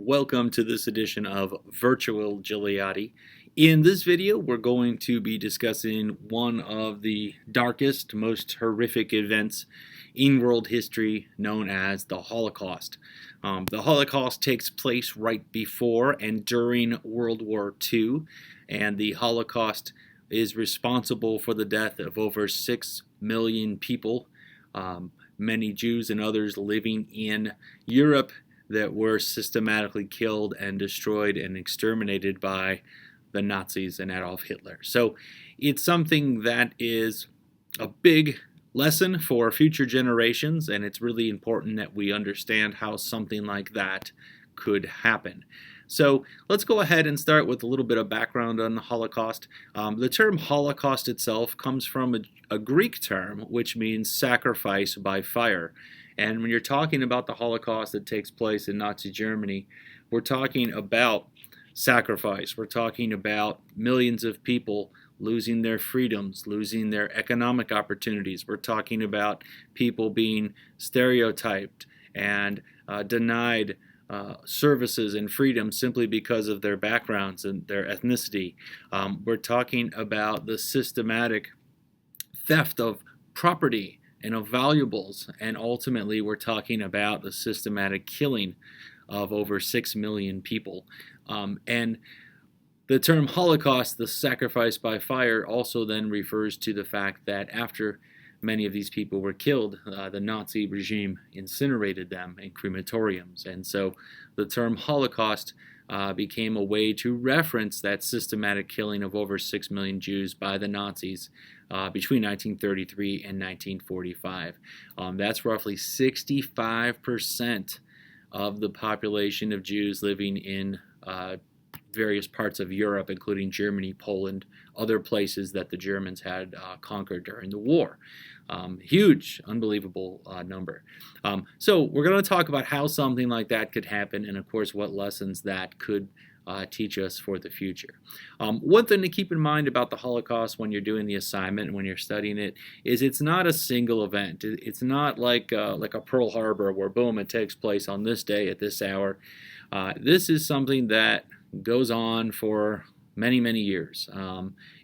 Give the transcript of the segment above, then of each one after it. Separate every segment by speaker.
Speaker 1: welcome to this edition of Virtual Gigliotti. In this video, we're going to be discussing one of the darkest, most horrific events in world history known as the Holocaust. The Holocaust takes place right before and during World War II, and the Holocaust is responsible for the death of over 6 million people, many Jews and others living in Europe that were systematically killed and destroyed and exterminated by the Nazis and Adolf Hitler. So it's something that is a big lesson for future generations, and it's really important that we understand how something like that could happen. So let's go ahead and start with a little bit of background on the Holocaust. The term Holocaust itself comes from a Greek term which means sacrifice by fire. And when you're talking about the Holocaust that takes place in Nazi Germany, we're talking about sacrifice. We're talking about millions of people losing their freedoms, losing their economic opportunities. We're talking about people being stereotyped and denied services and freedom simply because of their backgrounds and their ethnicity. We're talking about the systematic theft of property and of valuables, and ultimately we're talking about the systematic killing of over 6 million people. And the term Holocaust, the sacrifice by fire, also then refers to the fact that after many of these people were killed, the Nazi regime incinerated them in crematoriums. And so the term Holocaust became a way to reference that systematic killing of over 6 million Jews by the Nazis between 1933 and 1945. That's roughly 65% of the population of Jews living in various parts of Europe, including Germany, Poland, other places that the Germans had conquered during the war. Huge, unbelievable number. So we're going to talk about how something like that could happen, and of course what lessons that could teach us for the future. One thing to keep in mind about the Holocaust when you're doing the assignment and when you're studying it is it's not a single event. It's not like a Pearl Harbor where boom, it takes place on this day at this hour. This is something that goes on for many, many years.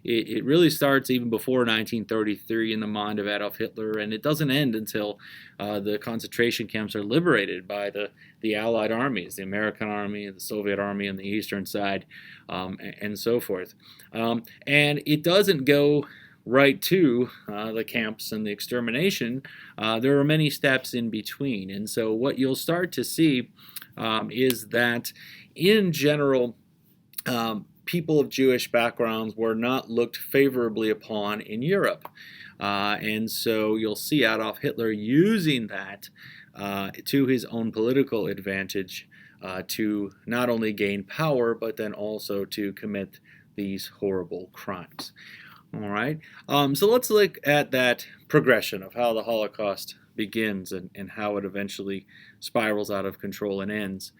Speaker 1: It really starts even before 1933 in the mind of Adolf Hitler, and it doesn't end until the concentration camps are liberated by the Allied armies, the American army, the Soviet army on the eastern side, and so forth. And it doesn't go right to the camps and the extermination. There are many steps in between, and so what you'll start to see is that in general, people of Jewish backgrounds were not looked favorably upon in Europe. And so you'll see Adolf Hitler using that to his own political advantage to not only gain power, but then also to commit these horrible crimes. All right, so let's look at that progression of how the Holocaust begins and how it eventually spirals out of control and ends.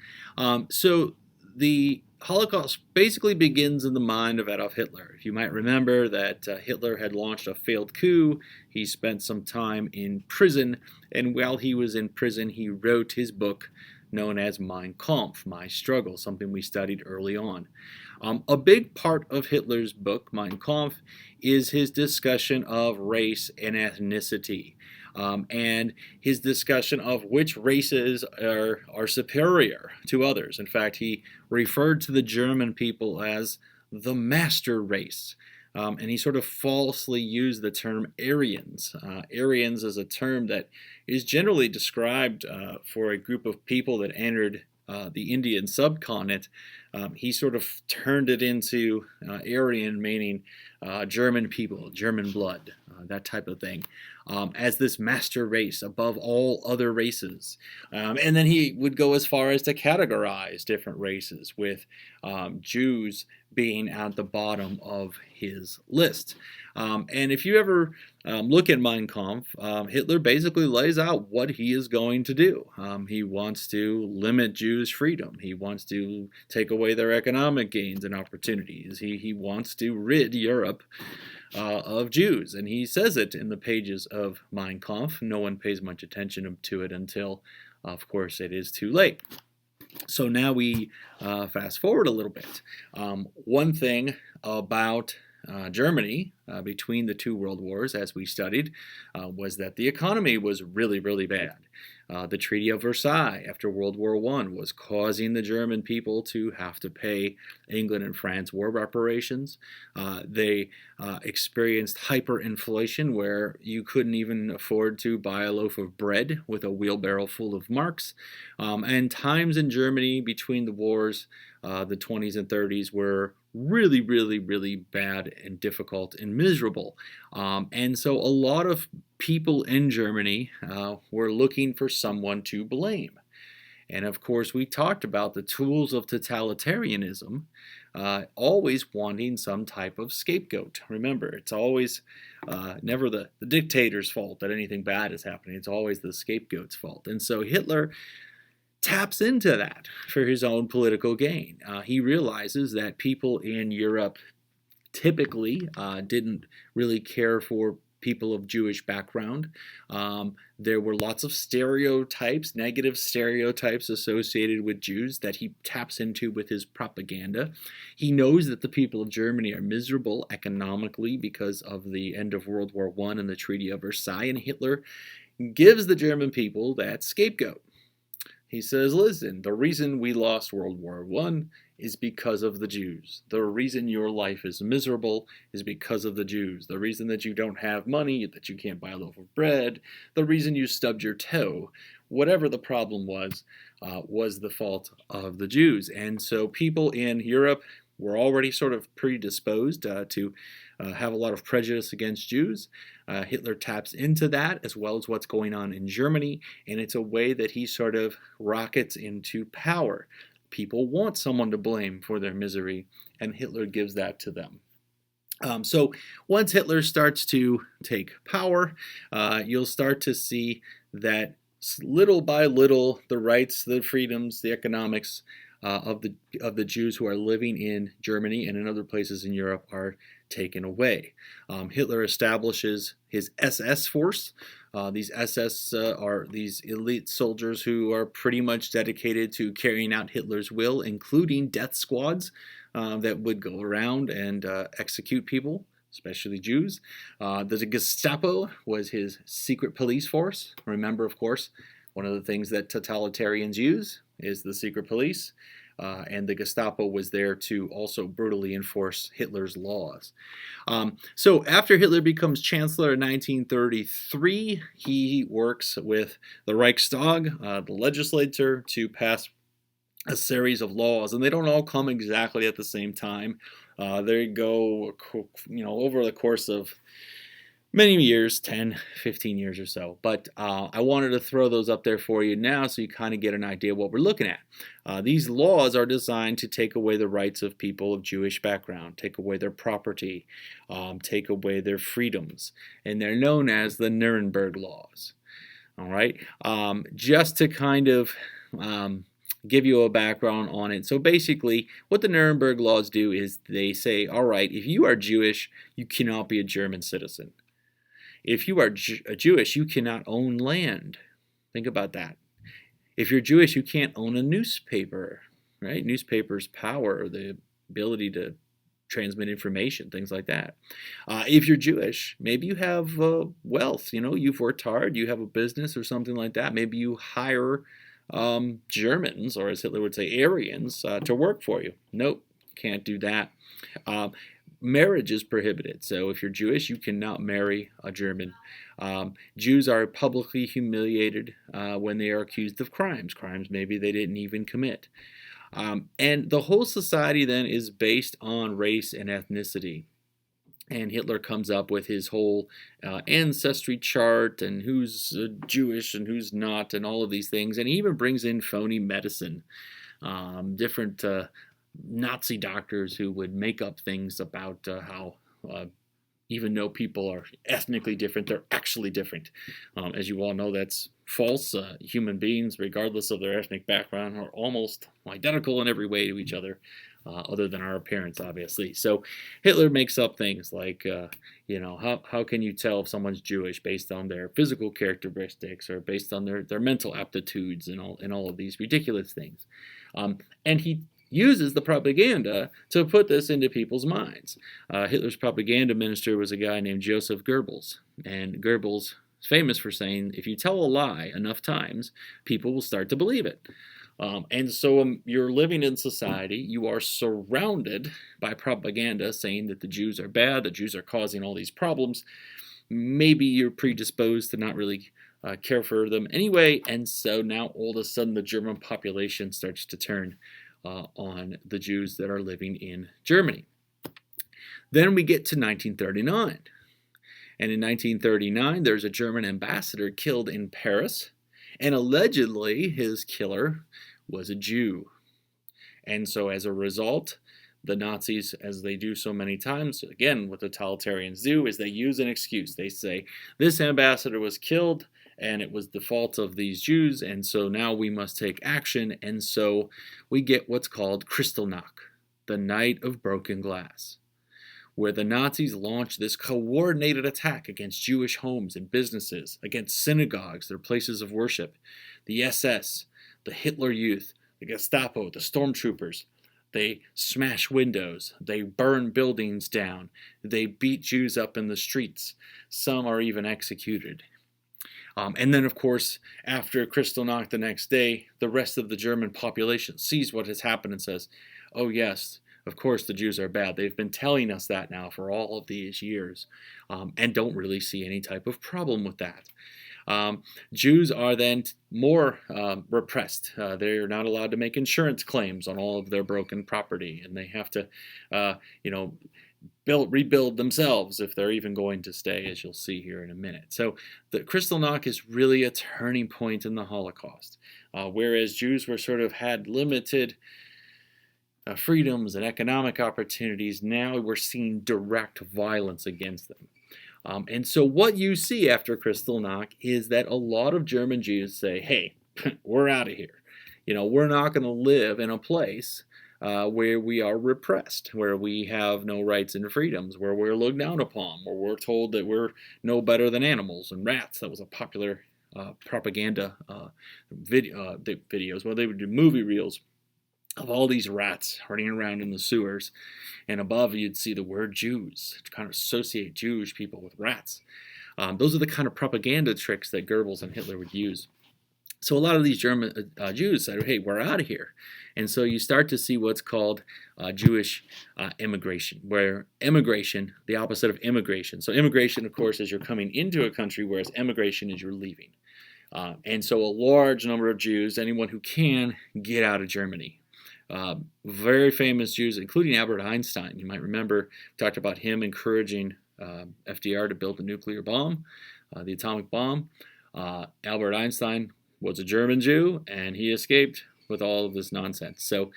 Speaker 1: So the Holocaust basically begins in the mind of Adolf Hitler. If you might remember that Hitler had launched a failed coup, he spent some time in prison, and while he was in prison, he wrote his book known as Mein Kampf, My Struggle, something we studied early on. A big part of Hitler's book, Mein Kampf, is his discussion of race and ethnicity. And his discussion of which races are superior to others. In fact, he referred to the German people as the master race. And he sort of falsely used the term Aryans. Aryans is a term that is generally described for a group of people that entered the Indian subcontinent. He sort of turned it into Aryan, meaning German people, German blood, that type of thing, as this master race above all other races. And then he would go as far as to categorize different races, with Jews being at the bottom of his list. And if you ever look at Mein Kampf, Hitler basically lays out what he is going to do. He wants to limit Jews' freedom. He wants to take away their economic gains and opportunities. He wants to rid Europe of Jews, and he says it in the pages of Mein Kampf. No one pays much attention to it until, of course, it is too late. So now we fast forward a little bit. One thing about Germany between the two world wars, as we studied, was that the economy was really, really bad. The Treaty of Versailles after World War I was causing the German people to have to pay England and France war reparations. They experienced hyperinflation where you couldn't even afford to buy a loaf of bread with a wheelbarrow full of marks. And times in Germany between the wars, the 20s and 30s, were really, really, really bad and difficult and miserable. And so a lot of people in Germany were looking for someone to blame. And of course, we talked about the tools of totalitarianism, always wanting some type of scapegoat. Remember, it's always never the dictator's fault that anything bad is happening. It's always the scapegoat's fault. And so Hitler taps into that for his own political gain. He realizes that people in Europe typically didn't really care for people of Jewish background. There were lots of stereotypes, negative stereotypes associated with Jews that he taps into with his propaganda. He knows that the people of Germany are miserable economically because of the end of World War I and the Treaty of Versailles, and Hitler gives the German people that scapegoat. He says, listen, the reason we lost World War I is because of the Jews. The reason your life is miserable is because of the Jews. The reason that you don't have money, that you can't buy a loaf of bread, the reason you stubbed your toe, whatever the problem was the fault of the Jews. And so people in Europe were already sort of predisposed to have a lot of prejudice against Jews. Hitler taps into that as well as what's going on in Germany, and it's a way that he sort of rockets into power. People want someone to blame for their misery, and Hitler gives that to them. So once Hitler starts to take power, you'll start to see that little by little the rights, the freedoms, the economics of the Jews who are living in Germany and in other places in Europe are taken away. Hitler establishes his SS force. These SS are these elite soldiers who are pretty much dedicated to carrying out Hitler's will, including death squads that would go around and execute people, especially Jews. The Gestapo was his secret police force. Remember, of course, one of the things that totalitarians use is the secret police. And the Gestapo was there to also brutally enforce Hitler's laws. So after Hitler becomes chancellor in 1933, he works with the Reichstag, the legislature, to pass a series of laws, and they don't all come exactly at the same time. They go, over the course of many years, 10, 15 years or so. But I wanted to throw those up there for you now so you kind of get an idea of what we're looking at. These laws are designed to take away the rights of people of Jewish background, take away their property, take away their freedoms, and they're known as the Nuremburg Laws. All right, just to kind of give you a background on it. So basically, what the Nuremberg Laws do is they say, all right, if you are Jewish, you cannot be a German citizen. If you are Jewish, you cannot own land. Think about that. If you're Jewish, you can't own a newspaper, right? Newspapers' power, the ability to transmit information, things like that. If you're Jewish, maybe you have wealth. You've worked hard, you have a business or something like that. Maybe you hire Germans, or as Hitler would say, Aryans, to work for you. Nope, can't do that. Marriage is prohibited. So if you're Jewish, you cannot marry a German. Jews are publicly humiliated when they are accused of crimes maybe they didn't even commit. And the whole society then is based on race and ethnicity. And Hitler comes up with his whole ancestry chart and who's Jewish and who's not and all of these things. And he even brings in phony medicine, different Nazi doctors who would make up things about how even though people are ethnically different, they're actually different. As you all know, that's false. Human beings, regardless of their ethnic background, are almost identical in every way to each other. other than our appearance, obviously. So Hitler makes up things like, how can you tell if someone's Jewish based on their physical characteristics or based on their mental aptitudes and all of these ridiculous things. And he uses the propaganda to put this into people's minds. Hitler's propaganda minister was a guy named Joseph Goebbels, and Goebbels is famous for saying, if you tell a lie enough times, people will start to believe it. And so you're living in society, you are surrounded by propaganda saying that the Jews are bad, the Jews are causing all these problems. Maybe you're predisposed to not really care for them anyway, and so now all of a sudden the German population starts to turn on the Jews that are living in Germany. Then we get to 1939. And in 1939, there's a German ambassador killed in Paris, and allegedly his killer was a Jew. And so as a result, the Nazis, as they do so many times, again, what totalitarians do is they use an excuse. They say, this ambassador was killed, and it was the fault of these Jews, and so now we must take action, and so we get what's called Kristallnacht, the Night of Broken Glass, where the Nazis launched this coordinated attack against Jewish homes and businesses, against synagogues, their places of worship, the SS, the Hitler Youth, the Gestapo, the stormtroopers. They smash windows, they burn buildings down, they beat Jews up in the streets. Some are even executed. And then, of course, after Kristallnacht the next day, the rest of the German population sees what has happened and says, oh yes, of course the Jews are bad. They've been telling us that now for all of these years, and don't really see any type of problem with that. Jews are then more repressed. They're not allowed to make insurance claims on all of their broken property, and they have to, rebuild themselves if they're even going to stay, as you'll see here in a minute. So the Kristallnacht is really a turning point in the Holocaust. Whereas Jews were sort of had limited freedoms and economic opportunities, now we're seeing direct violence against them. And so what you see after Kristallnacht is that a lot of German Jews say, hey, we're out of here. We're not going to live in a place where we are repressed, where we have no rights and freedoms, where we're looked down upon, where we're told that we're no better than animals and rats. That was a popular propaganda videos. Well, they would do movie reels of all these rats running around in the sewers, and above you'd see the word Jews to kind of associate Jewish people with rats. Those are the kind of propaganda tricks that Goebbels and Hitler would use. So a lot of these German Jews said, hey, we're out of here. And so you start to see what's called Jewish immigration, where immigration, the opposite of immigration. So immigration, of course, is you're coming into a country, whereas immigration is you're leaving. And so a large number of Jews, anyone who can, get out of Germany. Very famous Jews, including Albert Einstein. You might remember, we talked about him encouraging FDR to build the nuclear bomb, the atomic bomb. Albert Einstein was a German Jew, and he escaped with all of this nonsense. So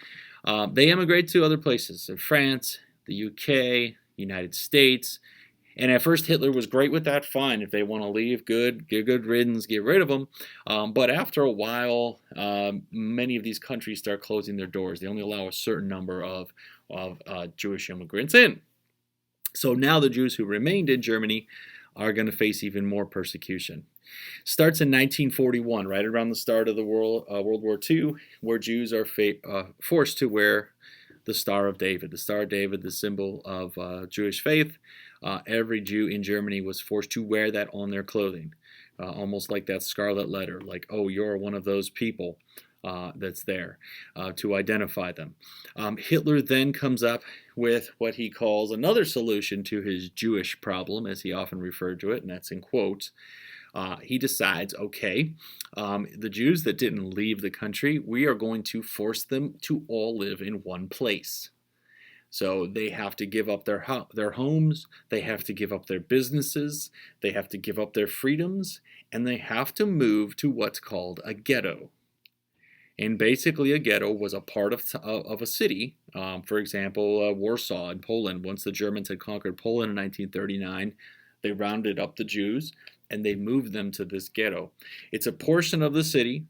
Speaker 1: they emigrate to other places, so France, the UK, United States. And at first Hitler was great with that, fine. If they want to leave, good, get good riddance, get rid of them. But after a while, many of these countries start closing their doors. They only allow a certain number of Jewish immigrants in. So now the Jews who remained in Germany are going to face even more persecution. Starts in 1941, right around the start of the World War II, where Jews are forced to wear the Star of David. The Star of David, the symbol of Jewish faith. Every Jew in Germany was forced to wear that on their clothing, almost like that scarlet letter, like, oh, you're one of those people that's there, to identify them. Hitler then comes up with what he calls another solution to his Jewish problem, as he often referred to it, and that's in quotes. He decides, okay, the Jews that didn't leave the country, we are going to force them to all live in one place. So they have to give up their homes, they have to give up their businesses, they have to give up their freedoms, and they have to move to what's called a ghetto. And basically a ghetto was a part of a city. For example, Warsaw in Poland. Once the Germans had conquered Poland in 1939, they rounded up the Jews and they moved them to this ghetto. It's a portion of the city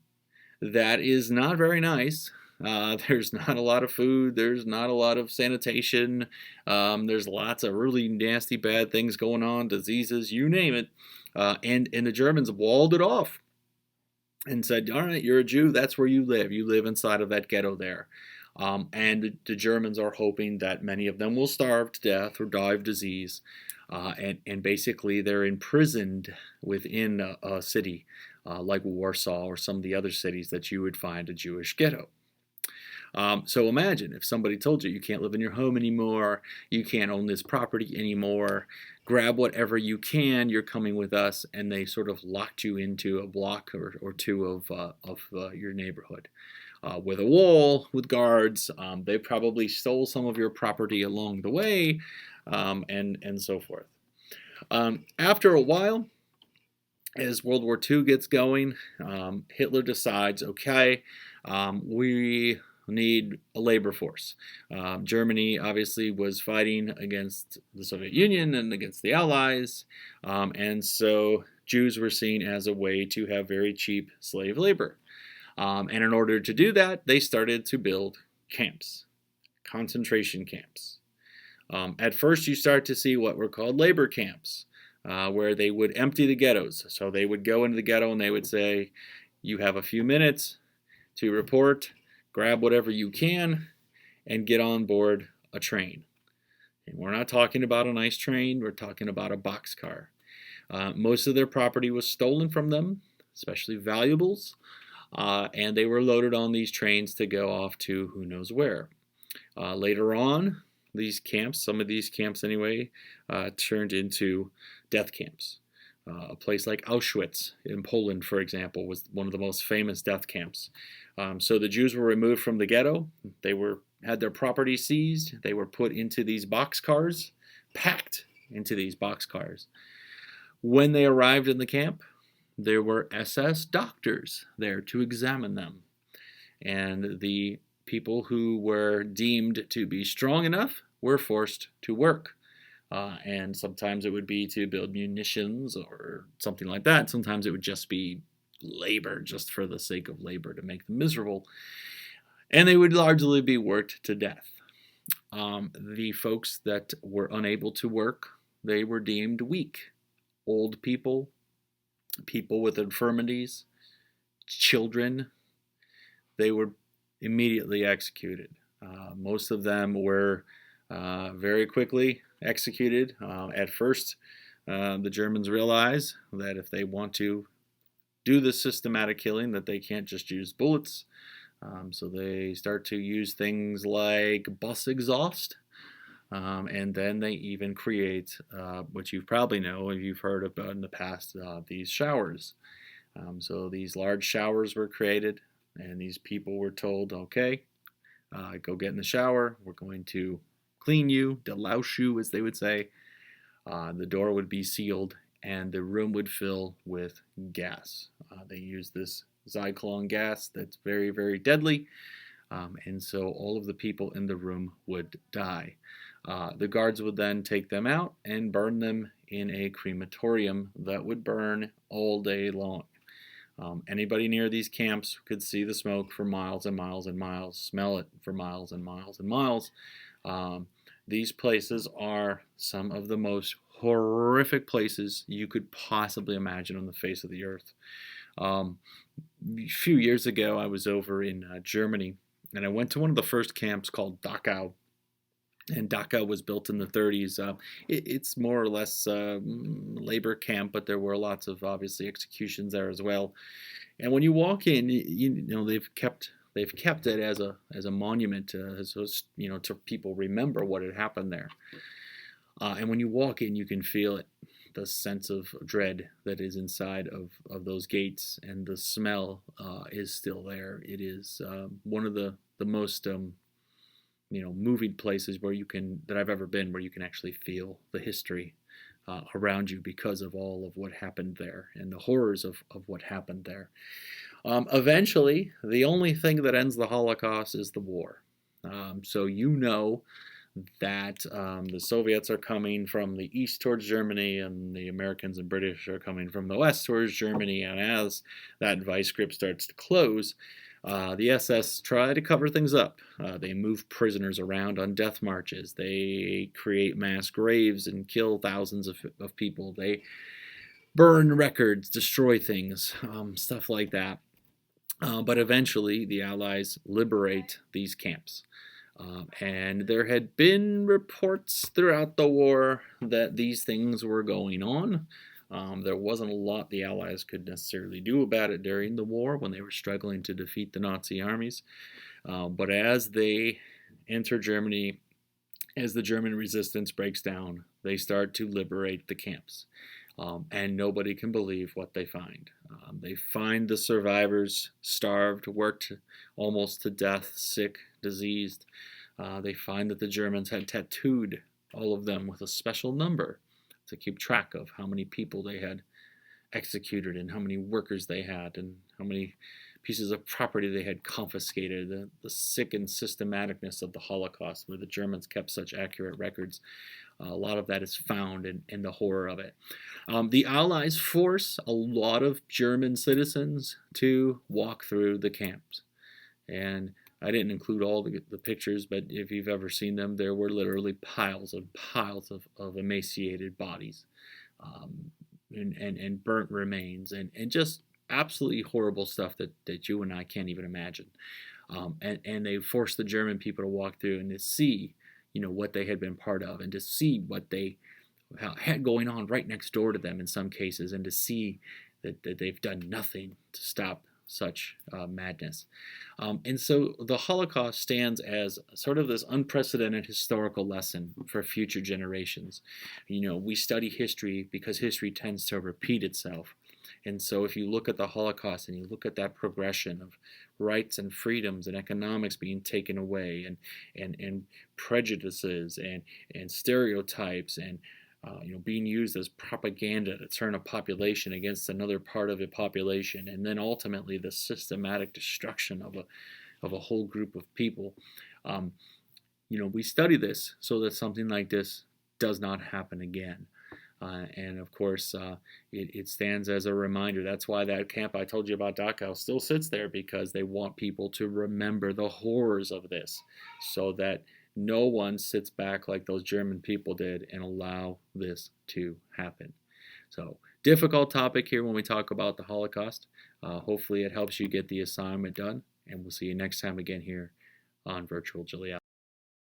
Speaker 1: that is not very nice. There's not a lot of food. There's not a lot of sanitation. There's lots of really nasty, bad things going on, diseases, you name it. And the Germans walled it off and said, all right, you're a Jew, that's where you live. You live inside of that ghetto there. And the Germans are hoping that many of them will starve to death or die of disease. And basically they're imprisoned within a city like Warsaw or some of the other cities that you would find a Jewish ghetto. So imagine if somebody told you can't live in your home anymore, you can't own this property anymore, grab whatever you can, you're coming with us, and they sort of locked you into a block or two of your neighborhood. With a wall, with guards, they probably stole some of your property along the way, and so forth. After a while, as World War II gets going, Hitler decides, okay, we need a labor force. Germany obviously was fighting against the Soviet Union and against the Allies, and so Jews were seen as a way to have very cheap slave labor. And in order to do that, they started to build camps, concentration camps. At first, you start to see what were called labor camps, where they would empty the ghettos. So they would go into the ghetto and they would say, you have a few minutes to report, grab whatever you can, and get on board a train. And we're not talking about a nice train, we're talking about a boxcar. Most of their property was stolen from them, especially valuables, and they were loaded on these trains to go off to who knows where. Later on, these camps, some of these camps anyway, turned into death camps. A place like Auschwitz in Poland, for example, was one of the most famous death camps. So the Jews were removed from the ghetto. They had their property seized. They were put into these boxcars, packed into these boxcars. When they arrived in the camp, there were SS doctors there to examine them. And the people who were deemed to be strong enough were forced to work. And sometimes it would be to build munitions or something like that. Sometimes it would just be labor, just for the sake of labor, to make them miserable. And they would largely be worked to death. The folks that were unable to work, they were deemed weak. Old people, people with infirmities, children, they were immediately executed. Most of them were very quickly executed. At first, the Germans realize that if they want to do this systematic killing, that they can't just use bullets. So they start to use things like bus exhaust. And then they even create what you probably know, and you've heard about in the past, these showers. So these large showers were created, and these people were told, okay, go get in the shower. We're going to clean you, delouse you, as they would say. The door would be sealed, and the room would fill with gas. They used this Zyklon gas that's very, very deadly, and so all of the people in the room would die. The guards would then take them out and burn them in a crematorium that would burn all day long. Anybody near these camps could see the smoke for miles and miles and miles, smell it for miles and miles and miles. These places are some of the most horrific places you could possibly imagine on the face of the earth. A few years ago, I was over in Germany, and I went to one of the first camps called Dachau. And Dachau was built in the 30s. It's more or less labor camp, but there were lots of obviously executions there as well. And when you walk in, you know they've kept it as a monument, to people remember what had happened there. And when you walk in, you can feel it, the sense of dread that is inside of those gates, and the smell is still there. It is one of the most moving places that I've ever been, where you can actually feel the history around you because of all of what happened there and the horrors of what happened there. Eventually, the only thing that ends the Holocaust is the war. So that the Soviets are coming from the east towards Germany, and the Americans and British are coming from the west towards Germany. And as that vice grip starts to close, the SS try to cover things up. They move prisoners around on death marches. They create mass graves and kill thousands of people. They burn records, destroy things, stuff like that. But eventually, the Allies liberate these camps. And there had been reports throughout the war that these things were going on. There wasn't a lot the Allies could necessarily do about it during the war when they were struggling to defeat the Nazi armies. But as they enter Germany, as the German resistance breaks down, they start to liberate the camps. And nobody can believe what they find. They find the survivors starved, worked almost to death, sick, diseased. They find that the Germans had tattooed all of them with a special number to keep track of how many people they had executed and how many workers they had and how many pieces of property they had confiscated. The sick and systematicness of the Holocaust, where the Germans kept such accurate records, a lot of that is found in the horror of it. The Allies force a lot of German citizens to walk through the camps. And I didn't include all the pictures, but if you've ever seen them, there were literally piles and piles of emaciated bodies, and burnt remains, and just absolutely horrible stuff that you and I can't even imagine. And they forced the German people to walk through and to see, what they had been part of, and to see what they had going on right next door to them in some cases, and to see that they've done nothing to stop such madness. And so the Holocaust stands as sort of this unprecedented historical lesson for future generations. We study history because history tends to repeat itself. And so if you look at the Holocaust and you look at that progression of rights and freedoms and economics being taken away, and prejudices and stereotypes and being used as propaganda to turn a population against another part of a population, and then ultimately the systematic destruction of a whole group of people. We study this so that something like this does not happen again. And of course, it stands as a reminder. That's why that camp I told you about, Dachau, still sits there, because they want people to remember the horrors of this, so that no one sits back like those German people did and allow this to happen. So, difficult topic here when we talk about the Holocaust. Hopefully it helps you get the assignment done, and we'll see you next time again here on Virtual Gigliott.